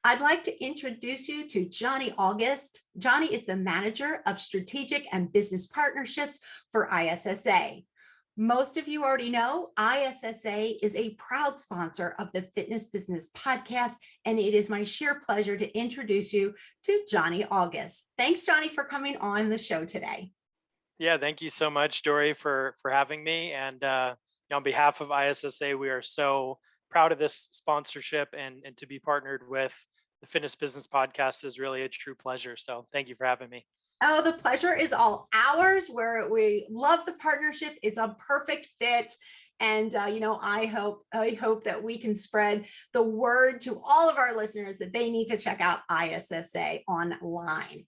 I'd like to introduce you to Johnny August. Johnny is the Manager of Strategic and Business Partnerships for ISSA. Most of you already know ISSA is a proud sponsor of the Fitness Business Podcast, and it is my sheer pleasure to introduce you to Johnny August. Thanks, Johnny, for coming on the show today. Yeah, thank you so much, Dori, for having me. And on behalf of ISSA, we are so proud of this sponsorship and to be partnered with the Fitness Business Podcast is really a true pleasure. So thank you for having me. Oh, the pleasure is all ours. We love the partnership. It's a perfect fit. And I hope that we can spread the word to all of our listeners that they need to check out ISSA online.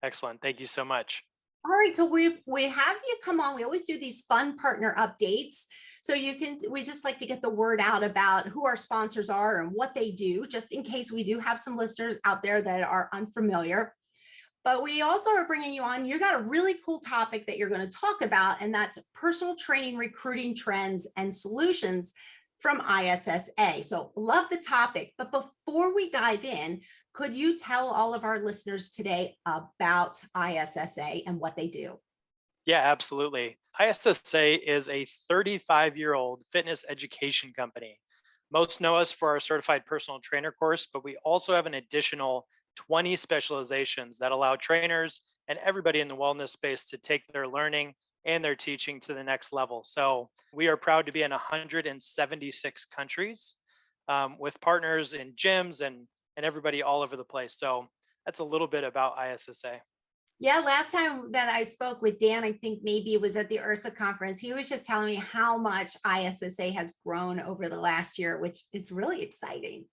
Excellent. Thank you so much. All right, so we have you come on. We always do these fun partner updates. So we just like to get the word out about who our sponsors are and what they do, just in case we do have some listeners out there that are unfamiliar. But we also are bringing you on. You got a really cool topic that you're going to talk about, and that's personal training, recruiting trends, and solutions from ISSA. So love the topic. But before we dive in, could you tell all of our listeners today about ISSA and what they do? Yeah, absolutely. ISSA is a 35-year-old fitness education company. Most know us for our certified personal trainer course, but we also have an additional 20 specializations that allow trainers and everybody in the wellness space to take their learning and their teaching to the next level. So we are proud to be in 176 countries with partners in gyms and everybody all over the place. So that's a little bit about ISSA. Yeah, last time that I spoke with Dan, I think maybe it was at the ISSA conference, he was just telling me how much ISSA has grown over the last year, which is really exciting.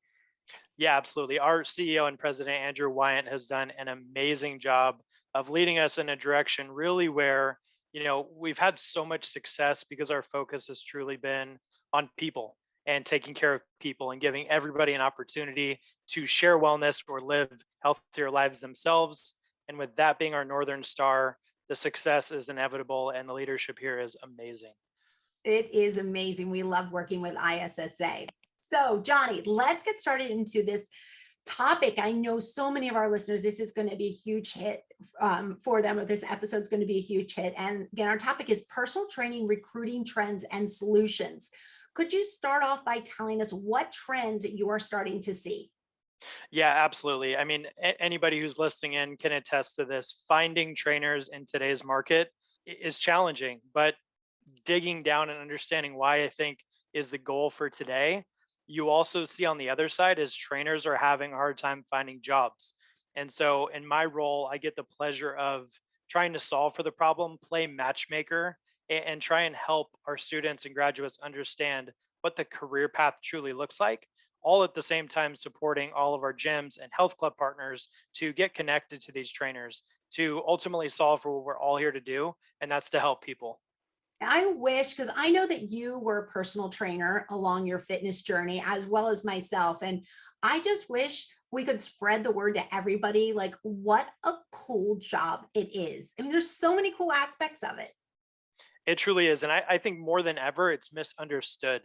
Yeah, absolutely. Our CEO and president, Andrew Wyatt, has done an amazing job of leading us in a direction really where, we've had so much success because our focus has truly been on people and taking care of people and giving everybody an opportunity to share wellness or live healthier lives themselves. And with that being our Northern Star, the success is inevitable and the leadership here is amazing. It is amazing. We love working with ISSA. So, Johnny, let's get started into this topic. I know so many of our listeners, this is going to be a huge hit for them, or this episode is going to be a huge hit. And again, our topic is personal training, recruiting trends, and solutions. Could you start off by telling us what trends you are starting to see? Yeah, absolutely. I mean, anybody who's listening in can attest to this. Finding trainers in today's market is challenging, but digging down and understanding why I think is the goal for today. You also see on the other side is trainers are having a hard time finding jobs. And so in my role, I get the pleasure of trying to solve for the problem, play matchmaker, and try and help our students and graduates understand what the career path truly looks like, all at the same time supporting all of our gyms and health club partners to get connected to these trainers to ultimately solve for what we're all here to do, and that's to help people. I wish, because I know that you were a personal trainer along your fitness journey, as well as myself. And I just wish we could spread the word to everybody, like what a cool job it is. I mean, there's so many cool aspects of it. It truly is. And I think more than ever, it's misunderstood.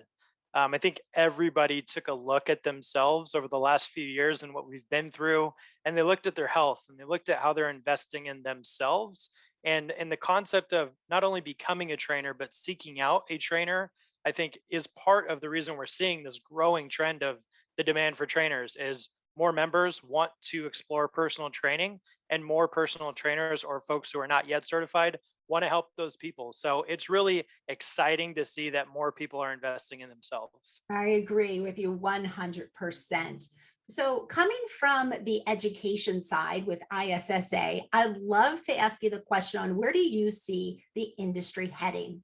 I think everybody took a look at themselves over the last few years and what we've been through, and they looked at their health and they looked at how they're investing in themselves. And the concept of not only becoming a trainer, but seeking out a trainer, I think is part of the reason we're seeing this growing trend of the demand for trainers is more members want to explore personal training and more personal trainers or folks who are not yet certified want to help those people. So it's really exciting to see that more people are investing in themselves. I agree with you 100%. So, coming from the education side with ISSA, I'd love to ask you the question on where do you see the industry heading?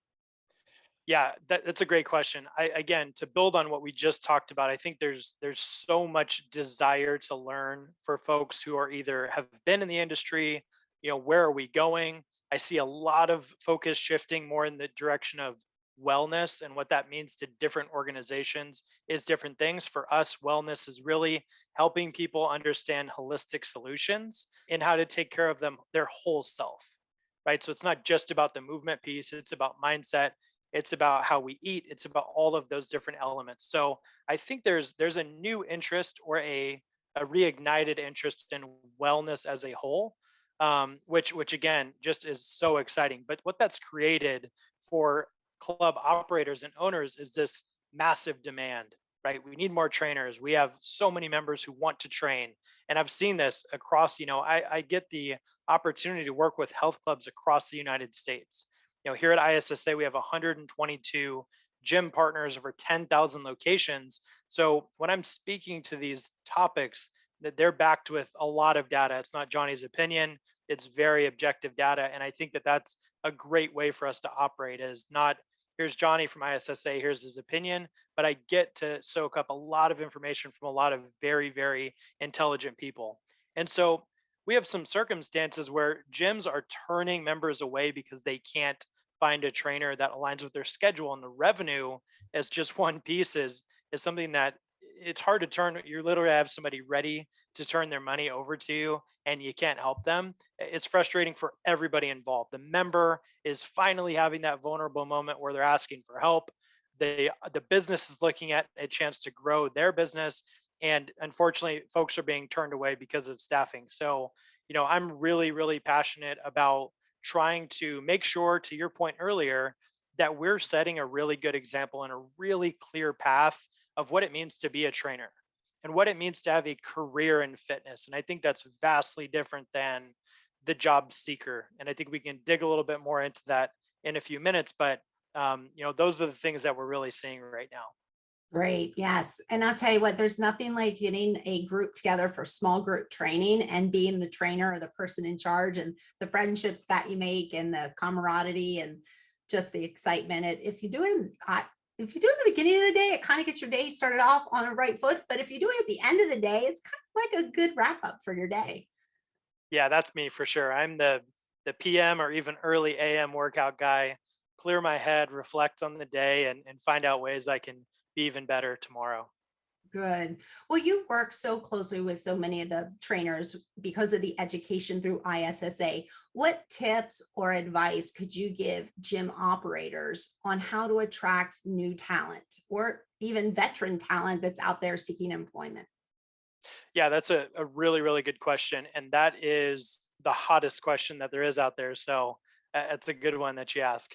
Yeah, that's a great question. Again, to build on what we just talked about, I think there's so much desire to learn for folks who are either have been in the industry, where are we going? I see a lot of focus shifting more in the direction of wellness, and what that means to different organizations is different things. For us, wellness is really helping people understand holistic solutions and how to take care of them, their whole self, right? So it's not just about the movement piece, it's about mindset, It's about how we eat. It's about all of those different elements. So I think there's a new interest or a reignited interest in wellness as a whole, which again just is so exciting. But what that's created for club operators and owners is this massive demand, right? We need more trainers. We have so many members who want to train. And I've seen this across, I get the opportunity to work with health clubs across the United States. Here at ISSA, we have 122 gym partners over 10,000 locations. So when I'm speaking to these topics, that they're backed with a lot of data. It's not Johnny's opinion. It's very objective data. And I think that that's a great way for us to operate is not here's Johnny from ISSA, here's his opinion, but I get to soak up a lot of information from a lot of very, very intelligent people. And so we have some circumstances where gyms are turning members away because they can't find a trainer that aligns with their schedule, and the revenue as just one piece is something that it's hard to turn. You literally have somebody ready to turn their money over to you and you can't help them. It's frustrating for everybody involved. The member is finally having that vulnerable moment where they're asking for help. The business is looking at a chance to grow their business, and unfortunately folks are being turned away because of staffing. So I'm really, really passionate about trying to make sure, to your point earlier, that we're setting a really good example and a really clear path of what it means to be a trainer and what it means to have a career in fitness. And I think that's vastly different than the job seeker. And I think we can dig a little bit more into that in a few minutes. But those are the things that we're really seeing right now. Great. Yes. And I'll tell you what, there's nothing like getting a group together for small group training and being the trainer or the person in charge, and the friendships that you make and the camaraderie and just the excitement. If you do it, if you do it at the beginning of the day, it kind of gets your day started off on the right foot. But if you do it at the end of the day, it's kind of like a good wrap up for your day. Yeah, that's me for sure. I'm the PM or even early AM workout guy. Clear my head, reflect on the day, and find out ways I can be even better tomorrow. Good. Well, you work so closely with so many of the trainers because of the education through ISSA. What tips or advice could you give gym operators on how to attract new talent or even veteran talent that's out there seeking employment? Yeah, that's a really, really good question. And that is the hottest question that there is out there. So it's a good one that you ask.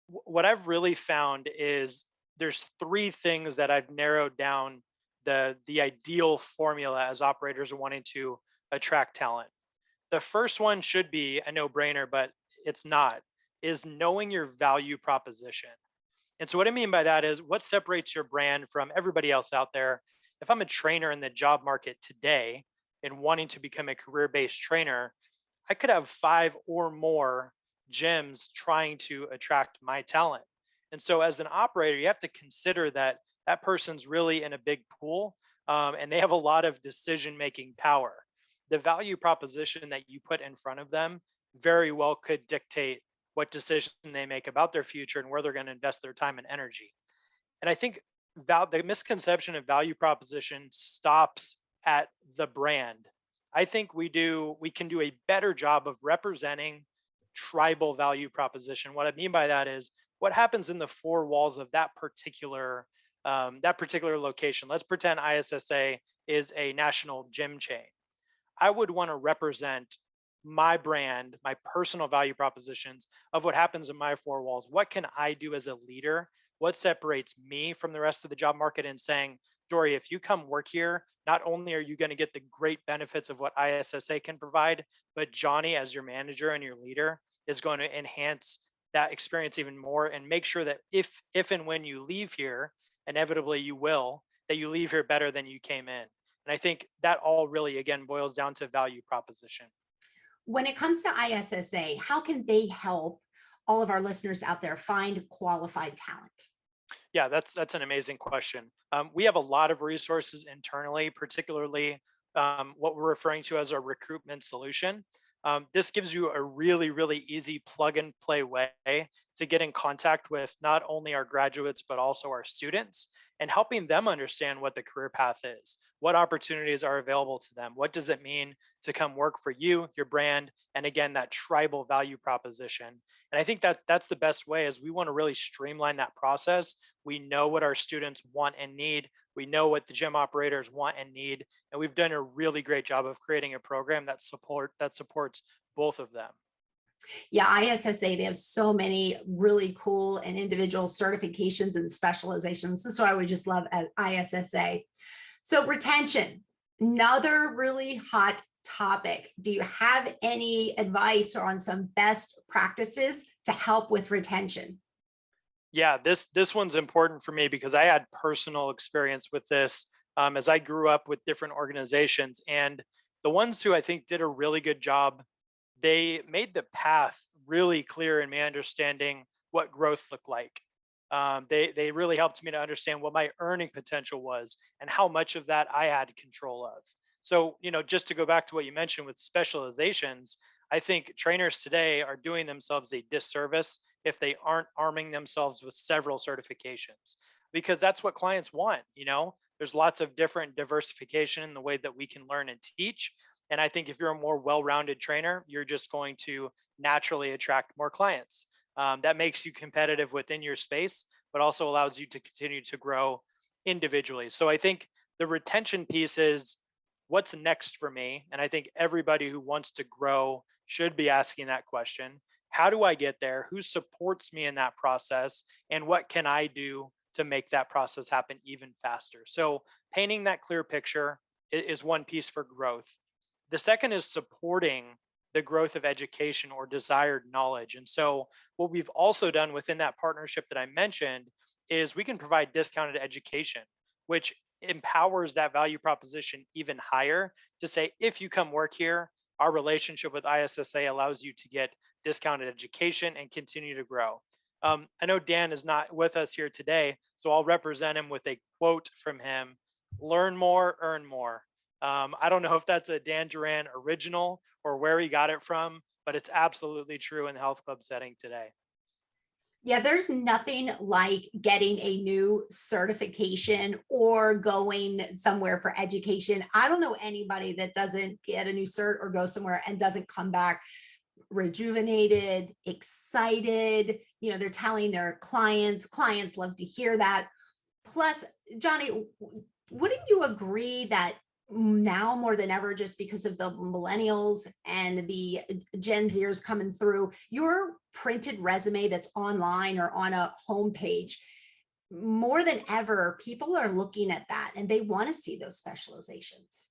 What I've really found is there's three things that I've narrowed down the ideal formula as operators are wanting to attract talent. The first one should be a no-brainer, but it's not, is knowing your value proposition. And so what I mean by that is what separates your brand from everybody else out there. If I'm a trainer in the job market today and wanting to become a career-based trainer, I could have five or more gyms trying to attract my talent. And so as an operator, you have to consider that that person's really in a big pool, and they have a lot of decision-making power. The value proposition that you put in front of them very well could dictate what decision they make about their future and where they're going to invest their time and energy. And I think the misconception of value proposition stops at the brand. I think we can do a better job of representing tribal value proposition. What I mean by that is what happens in the four walls of that particular location. Let's pretend ISSA is a national gym chain. I would want to represent my brand, my personal value propositions of what happens in my four walls. What can I do as a leader? What separates me from the rest of the job market? And saying, Dori, if you come work here, not only are you going to get the great benefits of what ISSA can provide, but Johnny, as your manager and your leader, is going to enhance that experience even more and make sure that if and when you leave here, inevitably you will, that you leave here better than you came in. And I think that all really, again, boils down to value proposition. When it comes to ISSA, how can they help all of our listeners out there find qualified talent? Yeah, that's an amazing question. We have a lot of resources internally, particularly what we're referring to as our recruitment solution. This gives you a really, really easy plug and play way to get in contact with not only our graduates, but also our students and helping them understand what the career path is, what opportunities are available to them, what does it mean to come work for you, your brand, and again, that tribal value proposition. And I think that that's the best way is we want to really streamline that process. We know what our students want and need. We know what the gym operators want and need, and we've done a really great job of creating a program that supports both of them. Yeah, ISSA, they have so many really cool and individual certifications and specializations. This is why I would just love ISSA. So retention, another really hot topic. Do you have any advice or on some best practices to help with retention? Yeah, this one's important for me because I had personal experience with this as I grew up with different organizations, and the ones who I think did a really good job, they made the path really clear in me understanding what growth looked like. They really helped me to understand what my earning potential was and how much of that I had control of. So, just to go back to what you mentioned with specializations, I think trainers today are doing themselves a disservice if they aren't arming themselves with several certifications because that's what clients want. There's lots of different diversification in the way that we can learn and teach. And I think if you're a more well-rounded trainer, you're just going to naturally attract more clients. That makes you competitive within your space, but also allows you to continue to grow individually. So I think the retention piece is what's next for me. And I think everybody who wants to grow should be asking that question. How do I get there? Who supports me in that process? And what can I do to make that process happen even faster? So painting that clear picture is one piece for growth. The second is supporting the growth of education or desired knowledge. And so, what we've also done within that partnership that I mentioned is we can provide discounted education, which empowers that value proposition even higher to say, if you come work here, our relationship with ISSA allows you to get discounted education and continue to grow. I know Dan is not with us here today, so I'll represent him with a quote from him: learn more, earn more. I don't know if that's a Dan Duran original or where he got it from, but it's absolutely true in the health club setting today. Yeah, there's nothing like getting a new certification or going somewhere for education. I don't know anybody that doesn't get a new cert or go somewhere and doesn't come back rejuvenated, excited. They're telling their clients love to hear that. Plus, Johnny, wouldn't you agree that now more than ever, just because of the millennials and the Gen Zers coming through, your printed resume that's online or on a homepage, more than ever, people are looking at that and they want to see those specializations.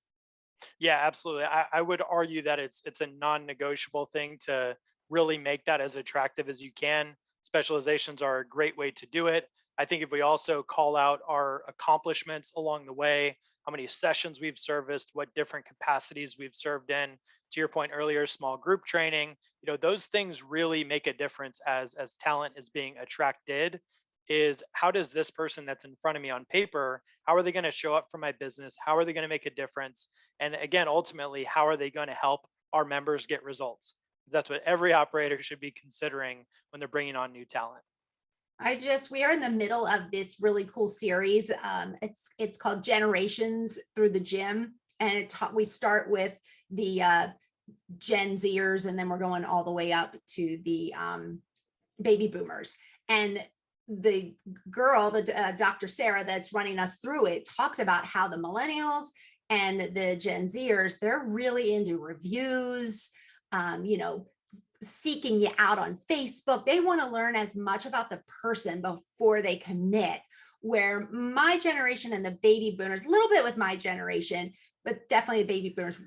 Yeah, absolutely. I would argue that it's a non-negotiable thing to really make that as attractive as you can. Specializations are a great way to do it. I think if we also call out our accomplishments along the way, how many sessions we've serviced, what different capacities we've served in, to your point earlier, small group training, those things really make a difference as talent is being attracted. Is how does this person that's in front of me on paper, how are they going to show up for my business? How are they going to make a difference? And again, ultimately, how are they going to help our members get results? That's what every operator should be considering when they're bringing on new talent. We are in the middle of this really cool series. It's called Generations Through the Gym. And we start with the Gen Zers, and then we're going all the way up to the baby boomers. And the girl, Dr. Sarah, that's running us through it, talks about how the millennials and the Gen Zers, they're really into reviews, seeking you out on Facebook. They want to learn as much about the person before they commit. Where my generation and the baby boomers, a little bit with my generation, but definitely the baby boomers,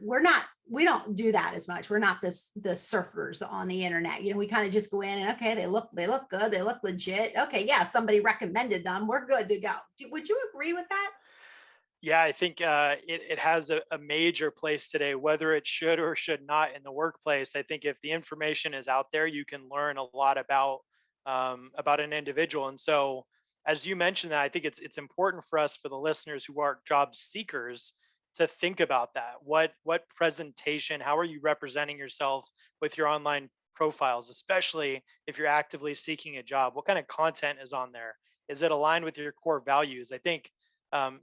we don't do that as much. We're not the surfers on the internet. We kind of just go in and okay, they look good, they look legit. Okay, yeah, somebody recommended them. We're good to go. Would you agree with that? Yeah, I think it has a major place today, whether it should or should not in the workplace. I think if the information is out there, you can learn a lot about an individual. And so, as you mentioned, that I think it's important for us, for the listeners who are job seekers, to think about that. What presentation, how are you representing yourself with your online profiles, especially if you're actively seeking a job? What kind of content is on there? Is it aligned with your core values? I think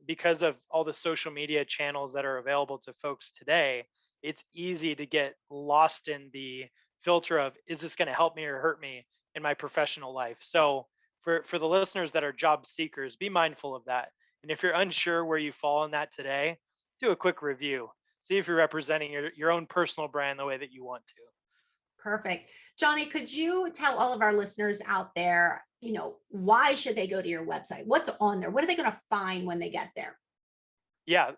because of all the social media channels that are available to folks today, it's easy to get lost in the filter of, is this going to help me or hurt me in my professional life? So for the listeners that are job seekers, be mindful of that. And if you're unsure where you fall in that today, do a quick review. See if you're representing your own personal brand the way that you want to. Perfect. Johnny, could you tell all of our listeners out there, why should they go to your website? What's on there? What are they going to find when they get there? Yeah,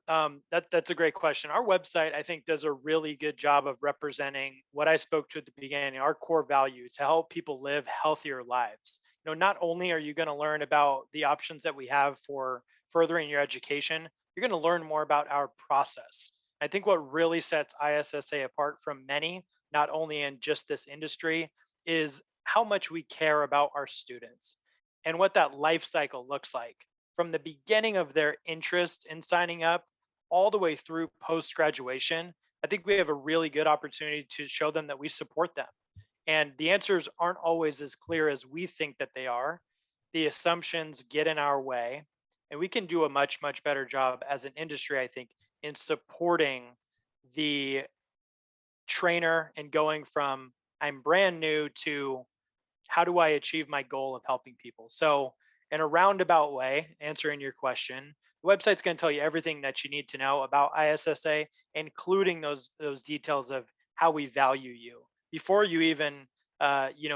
that's a great question. Our website, I think, does a really good job of representing what I spoke to at the beginning, our core value to help people live healthier lives. Not only are you going to learn about the options that we have for furthering your education, you're going to learn more about our process. I think what really sets ISSA apart from many, not only in just this industry, is how much we care about our students and what that life cycle looks like from the beginning of their interest in signing up all the way through post graduation. I think we have a really good opportunity to show them that we support them. And the answers aren't always as clear as we think that they are. The assumptions get in our way, and we can do a much, much better job as an industry, I think, in supporting the trainer and going from I'm brand new to how do I achieve my goal of helping people? So, in a roundabout way, answering your question, the website's going to tell you everything that you need to know about ISSA, including those details of how we value you. Before you even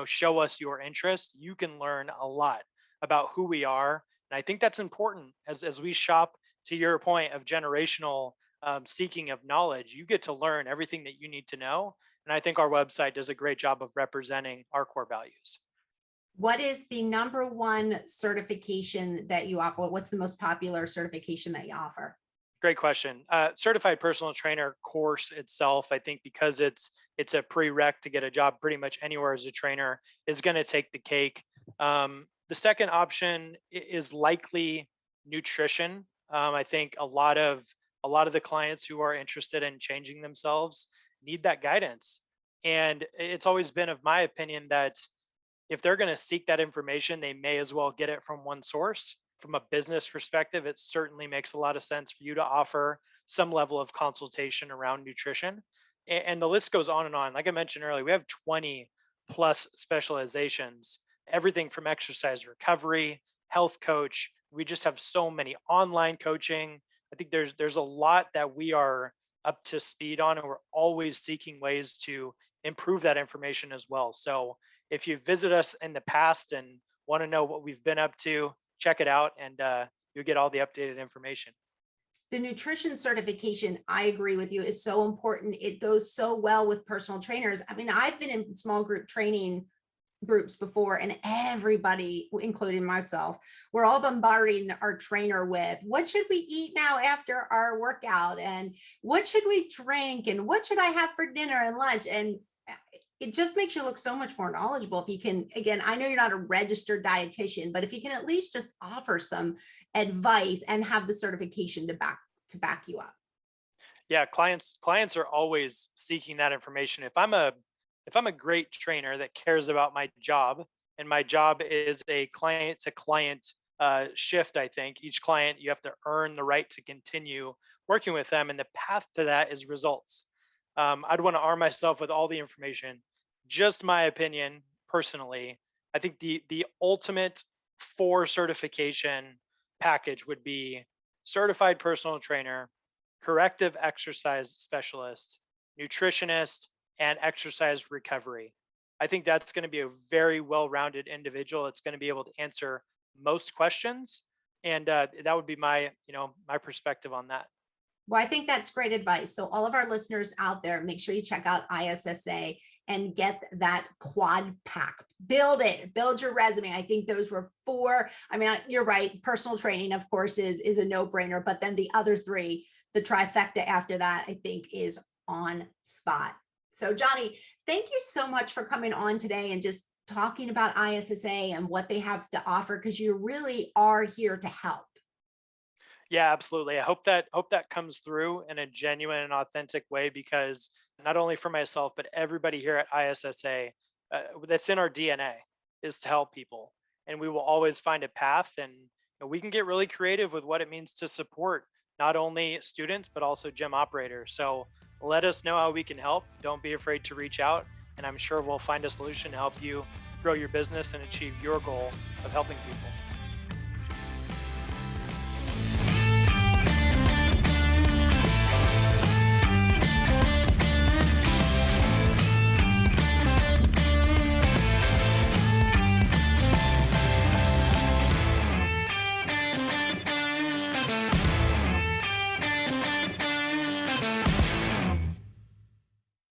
show us your interest, you can learn a lot about who we are, and I think that's important as we shop. To your point of generational seeking of knowledge, you get to learn everything that you need to know, and I think our website does a great job of representing our core values. What is the number one certification that you offer? What's the most popular certification that you offer? Great question. Certified personal trainer course itself, I think, because it's a prereq to get a job pretty much anywhere as a trainer, is going to take the cake. The second option is likely nutrition. I think a lot of the clients who are interested in changing themselves need that guidance, and it's always been of my opinion that if they're going to seek that information, they may as well get it from one source. From a business perspective, it certainly makes a lot of sense for you to offer some level of consultation around nutrition. And the list goes on and on. Like I mentioned earlier, we have 20 plus specializations, everything from exercise recovery, health coach. We just have so many online coaching. I think there's a lot that we are up to speed on, and we're always seeking ways to improve that information as well. So if you visit us in the past and want to know what we've been up to, check it out, and you'll get all the updated information. The nutrition certification, I agree with you, is so important. It goes so well with personal trainers. I mean, I've been in small group training groups before, and everybody, including myself, we're all bombarding our trainer with what should we eat now after our workout, and what should we drink, and what should I have for dinner and lunch. And it just makes you look so much more knowledgeable if you can. Again, I know you're not a registered dietitian, but if you can at least just offer some advice and have the certification to back you up. Yeah, clients are always seeking that information. If I'm a great trainer that cares about my job, and my job is a client to client shift, I think each client, you have to earn the right to continue working with them, and the path to that is results. I'd want to arm myself with all the information. Just my opinion, personally, I think the ultimate for certification package would be certified personal trainer, corrective exercise specialist, nutritionist, and exercise recovery. I think that's going to be a very well-rounded individual. It's going to be able to answer most questions, and that would be my perspective on that. Well, I think that's great advice. So all of our listeners out there, make sure you check out ISSA and get that quad pack. Build it, build your resume. I think those were four. I mean, you're right. Personal training, of course, is a no-brainer, but then the other three, the trifecta after that, I think is on spot. So Johnny, thank you so much for coming on today and just talking about ISSA and what they have to offer, because you really are here to help. Yeah, absolutely. I hope that comes through in a genuine and authentic way, because not only for myself but everybody here at ISSA, that's in our DNA, is to help people, and we will always find a path. And we can get really creative with what it means to support not only students but also gym operators. So let us know how we can help. Don't be afraid to reach out, and I'm sure we'll find a solution to help you grow your business and achieve your goal of helping people.